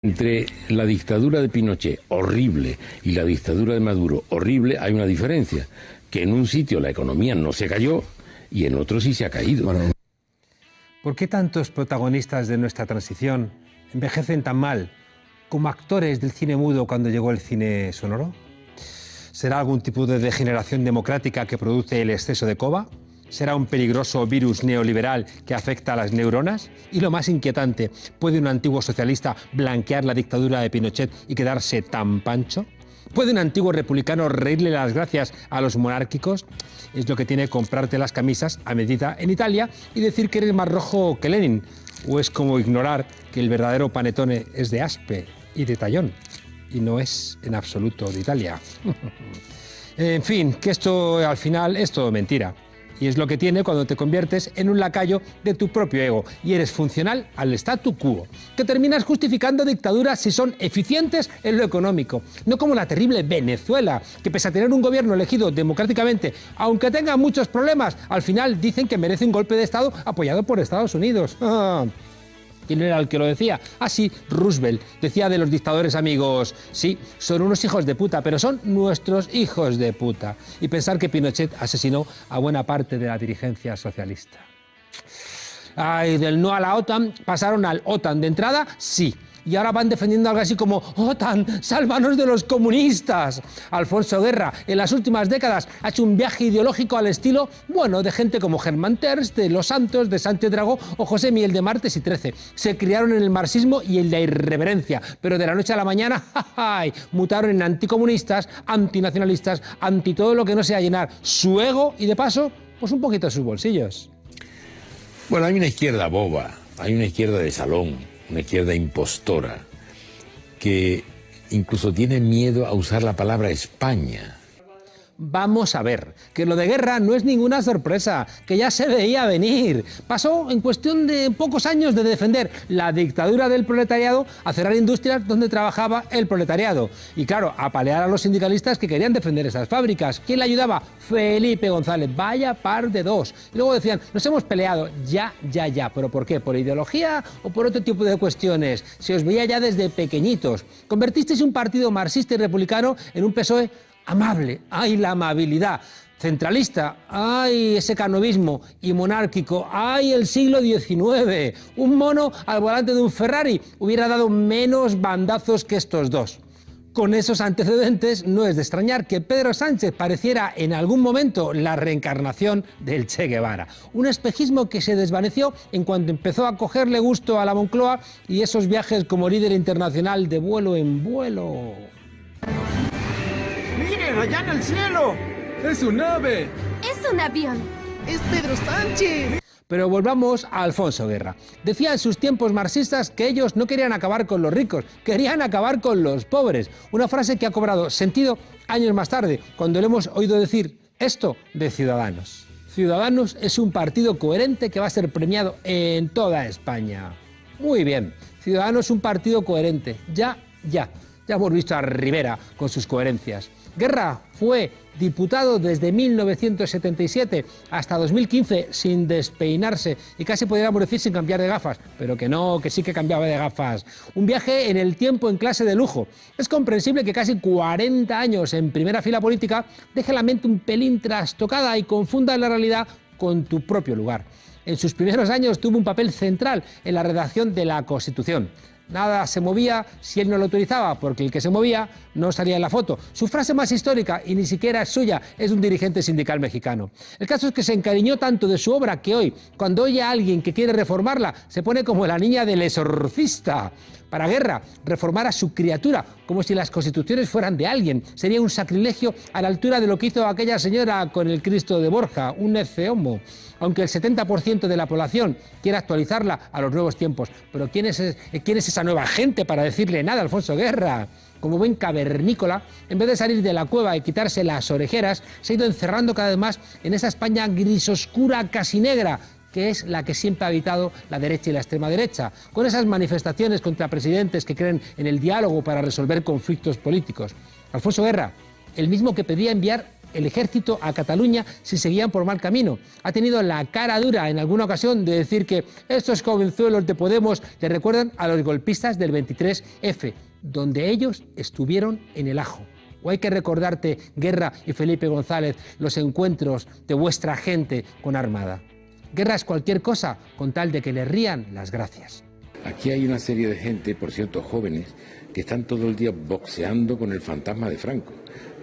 Entre la dictadura de Pinochet, horrible, y la dictadura de Maduro, horrible, hay una diferencia, que en un sitio la economía no se cayó y en otro sí se ha caído. Bueno. ¿Por qué tantos protagonistas de nuestra transición envejecen tan mal como actores del cine mudo cuando llegó el cine sonoro? ¿Será algún tipo de degeneración democrática que produce el exceso de coba? ¿Será un peligroso virus neoliberal que afecta a las neuronas? Y lo más inquietante, ¿puede un antiguo socialista blanquear la dictadura de Pinochet y quedarse tan pancho? ¿Puede un antiguo republicano reírle las gracias a los monárquicos? Es lo que tiene comprarte las camisas a medida en Italia y decir que eres más rojo que Lenin. ¿O es como ignorar que el verdadero Panettone es de Aspe y de Tallón y no es en absoluto de Italia? En fin, que esto al final es todo mentira. Y es lo que tiene cuando te conviertes en un lacayo de tu propio ego y eres funcional al statu quo, que terminas justificando dictaduras si son eficientes en lo económico, no como la terrible Venezuela, que pese a tener un gobierno elegido democráticamente, aunque tenga muchos problemas, al final dicen que merece un golpe de Estado apoyado por Estados Unidos. ¿Quién era el que lo decía? Ah, sí, Roosevelt. Decía de los dictadores amigos, sí, son unos hijos de puta, pero son nuestros hijos de puta. Y pensar que Pinochet asesinó a buena parte de la dirigencia socialista. Ay, del no a la OTAN pasaron al OTAN. De entrada, sí. Y ahora van defendiendo algo así como «OTAN, sálvanos de los comunistas». Alfonso Guerra, en las últimas décadas, ha hecho un viaje ideológico al estilo, bueno, de gente como Germán Terz, de Los Santos, de Sánchez Dragó o José Miguel de Martes y Trece. Se criaron en el marxismo y en la irreverencia, pero de la noche a la mañana, ¡ay!, mutaron en anticomunistas, antinacionalistas, anti todo lo que no sea llenar su ego y, de paso, pues un poquito sus bolsillos. Bueno, hay una izquierda boba, hay una izquierda de salón, una izquierda impostora, que incluso tiene miedo a usar la palabra España. Vamos a ver, que lo de Guerra no es ninguna sorpresa, que ya se veía venir. Pasó en cuestión de pocos años de defender la dictadura del proletariado a cerrar industrias donde trabajaba el proletariado. Y claro, a palear a los sindicalistas que querían defender esas fábricas. ¿Quién le ayudaba? Felipe González, vaya par de dos. Y luego decían, nos hemos peleado, ya. ¿Pero por qué? ¿Por ideología o por otro tipo de cuestiones? Se os veía ya desde pequeñitos. Convertisteis un partido marxista y republicano en un PSOE amable, ¡ay, la amabilidad! Centralista, ¡ay, ese canovismo! Y monárquico, ¡ay, el siglo XIX! Un mono al volante de un Ferrari hubiera dado menos bandazos que estos dos. Con esos antecedentes, no es de extrañar que Pedro Sánchez pareciera en algún momento la reencarnación del Che Guevara. Un espejismo que se desvaneció en cuanto empezó a cogerle gusto a la Moncloa y esos viajes como líder internacional de vuelo en vuelo. ¡Miren, allá en el cielo! ¡Es un ave! ¡Es un avión! ¡Es Pedro Sánchez! Pero volvamos a Alfonso Guerra. Decía en sus tiempos marxistas que ellos no querían acabar con los ricos, querían acabar con los pobres. Una frase que ha cobrado sentido años más tarde, cuando le hemos oído decir esto de Ciudadanos. Ciudadanos es un partido coherente que va a ser premiado en toda España. Muy bien, Ciudadanos es un partido coherente. Ya hemos visto a Rivera con sus coherencias. Guerra fue diputado desde 1977 hasta 2015 sin despeinarse y casi podríamos decir sin cambiar de gafas, pero que no, que sí que cambiaba de gafas. Un viaje en el tiempo en clase de lujo. Es comprensible que casi 40 años en primera fila política deje la mente un pelín trastocada y confunda la realidad con tu propio lugar. En sus primeros años tuvo un papel central en la redacción de la Constitución. Nada se movía si él no lo autorizaba, porque el que se movía no salía en la foto. Su frase más histórica, y ni siquiera es suya, es de un dirigente sindical mexicano. El caso es que se encariñó tanto de su obra que hoy, cuando oye a alguien que quiere reformarla, se pone como la niña del exorcista. Para Guerra, reformar a su criatura, como si las constituciones fueran de alguien, sería un sacrilegio a la altura de lo que hizo aquella señora con el Cristo de Borja, un ecce homo. Aunque el 70% de la población quiere actualizarla a los nuevos tiempos. Pero ¿quién es esa nueva gente para decirle nada a Alfonso Guerra? Como buen cavernícola, en vez de salir de la cueva y quitarse las orejeras, se ha ido encerrando cada vez más en esa España gris oscura, casi negra, que es la que siempre ha habitado la derecha y la extrema derecha, con esas manifestaciones contra presidentes que creen en el diálogo para resolver conflictos políticos. Alfonso Guerra, el mismo que pedía enviar el ejército a Cataluña si seguían por mal camino. Ha tenido la cara dura en alguna ocasión de decir que estos jovenzuelos de Podemos le recuerdan a los golpistas del 23F, donde ellos estuvieron en el ajo. ¿O hay que recordarte, Guerra y Felipe González, los encuentros de vuestra gente con Armada? Guerra es cualquier cosa con tal de que le rían las gracias. Aquí hay una serie de gente, por cierto, jóvenes, que están todo el día boxeando con el fantasma de Franco.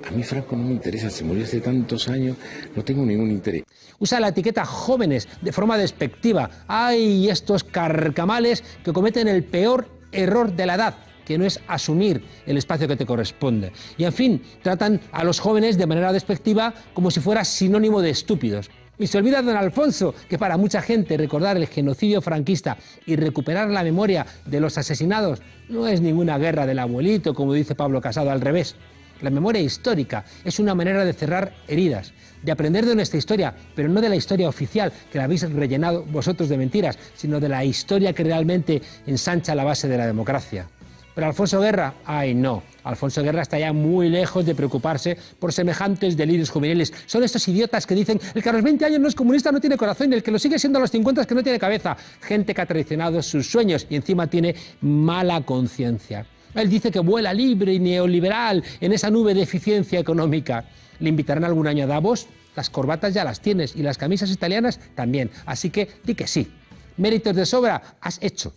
A mí Franco no me interesa, se murió hace tantos años, no tengo ningún interés. Usa la etiqueta jóvenes de forma despectiva. ¡Ay, estos carcamales que cometen el peor error de la edad, que no es asumir el espacio que te corresponde! Y en fin, tratan a los jóvenes de manera despectiva como si fuera sinónimo de estúpidos. Y se olvida don Alfonso que para mucha gente recordar el genocidio franquista y recuperar la memoria de los asesinados no es ninguna guerra del abuelito, como dice Pablo Casado, al revés. La memoria histórica es una manera de cerrar heridas, de aprender de nuestra historia, pero no de la historia oficial, que la habéis rellenado vosotros de mentiras, sino de la historia que realmente ensancha la base de la democracia. Pero Alfonso Guerra, ¡ay no! Alfonso Guerra está ya muy lejos de preocuparse por semejantes delirios juveniles. Son estos idiotas que dicen el que a los 20 años no es comunista no tiene corazón y el que lo sigue siendo a los 50 es que no tiene cabeza. Gente que ha traicionado sus sueños y encima tiene mala conciencia. Él dice que vuela libre y neoliberal en esa nube de eficiencia económica. ¿Le invitarán algún año a Davos? Las corbatas ya las tienes y las camisas italianas también. Así que di que sí. Méritos de sobra has hecho.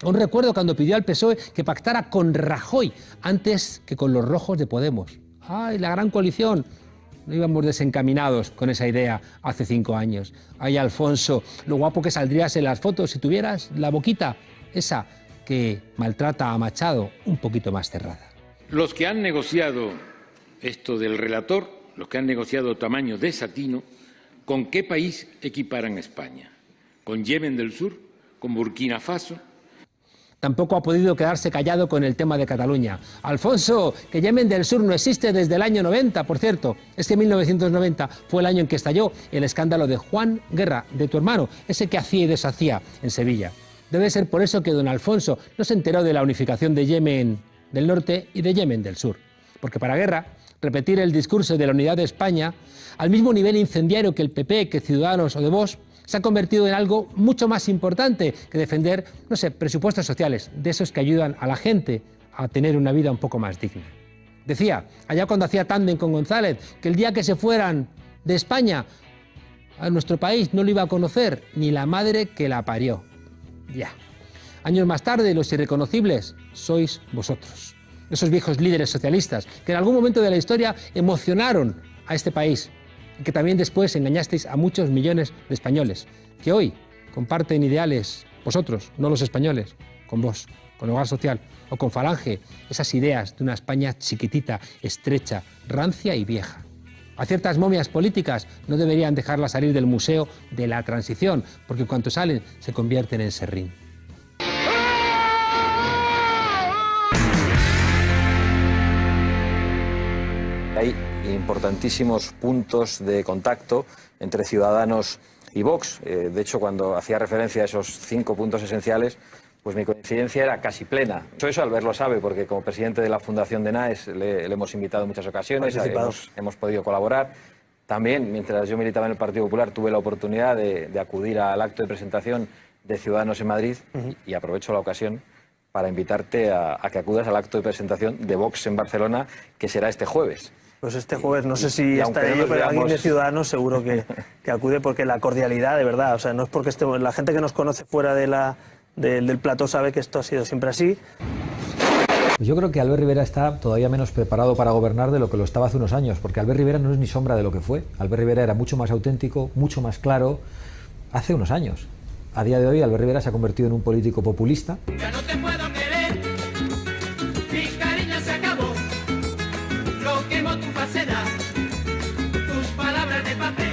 Aún recuerdo cuando pidió al PSOE que pactara con Rajoy antes que con los rojos de Podemos. ¡Ay, la gran coalición! No íbamos desencaminados con esa idea hace 5 años. ¡Ay, Alfonso! Lo guapo que saldrías en las fotos si tuvieras la boquita esa que maltrata a Machado un poquito más cerrada. Los que han negociado esto del relator, los que han negociado tamaño de Satino, ¿con qué país equiparan a España? ¿Con Yemen del Sur? ¿Con Burkina Faso? Tampoco ha podido quedarse callado con el tema de Cataluña. Alfonso, que Yemen del Sur no existe desde el año 90, por cierto. Es que 1990 fue el año en que estalló el escándalo de Juan Guerra, de tu hermano, ese que hacía y deshacía en Sevilla. Debe ser por eso que don Alfonso no se enteró de la unificación de Yemen del Norte y de Yemen del Sur. Porque para Guerra, repetir el discurso de la unidad de España, al mismo nivel incendiario que el PP, que Ciudadanos o de Vox, se ha convertido en algo mucho más importante que defender, no sé, presupuestos sociales, de esos que ayudan a la gente a tener una vida un poco más digna. Decía, allá cuando hacía tándem con González, que el día que se fueran de España a nuestro país no lo iba a conocer ni la madre que la parió. Ya. Años más tarde, los irreconocibles sois vosotros. Esos viejos líderes socialistas que en algún momento de la historia emocionaron a este país y que también después engañasteis a muchos millones de españoles, que hoy comparten ideales, vosotros, no los españoles, con vos, con Hogar Social o con Falange, esas ideas de una España chiquitita, estrecha, rancia y vieja. A ciertas momias políticas no deberían dejarlas salir del Museo de la Transición, porque en cuanto salen se convierten en serrín. Hay importantísimos puntos de contacto entre Ciudadanos y Vox. De hecho, cuando hacía referencia a esos 5 puntos esenciales, pues mi coincidencia era casi plena. Eso Albert lo sabe, porque como presidente de la Fundación de Naes le hemos invitado en muchas ocasiones, hemos podido colaborar. También, mientras yo militaba en el Partido Popular, tuve la oportunidad de acudir al acto de presentación de Ciudadanos en Madrid y aprovecho la ocasión para invitarte a que acudas al acto de presentación de Vox en Barcelona, que será este jueves. Pues este jueves, no sé si estaré yo, pero alguien de Ciudadanos seguro que acude, porque la cordialidad, de verdad, o sea, no es porque estemos, la gente que nos conoce fuera del plató sabe que esto ha sido siempre así. Yo creo que Albert Rivera está todavía menos preparado para gobernar de lo que lo estaba hace unos años, porque Albert Rivera no es ni sombra de lo que fue. Albert Rivera era mucho más auténtico, mucho más claro hace unos años. A día de hoy Albert Rivera se ha convertido en un político populista. Ya no te puedo querer, mi cariño se acabó, lo quemo tu falsedad, tus palabras de papel.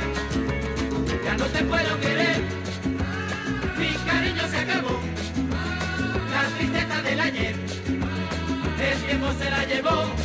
Ya no te puedo querer, mi cariño se acabó, la tristeza del ayer, el tiempo se la llevó.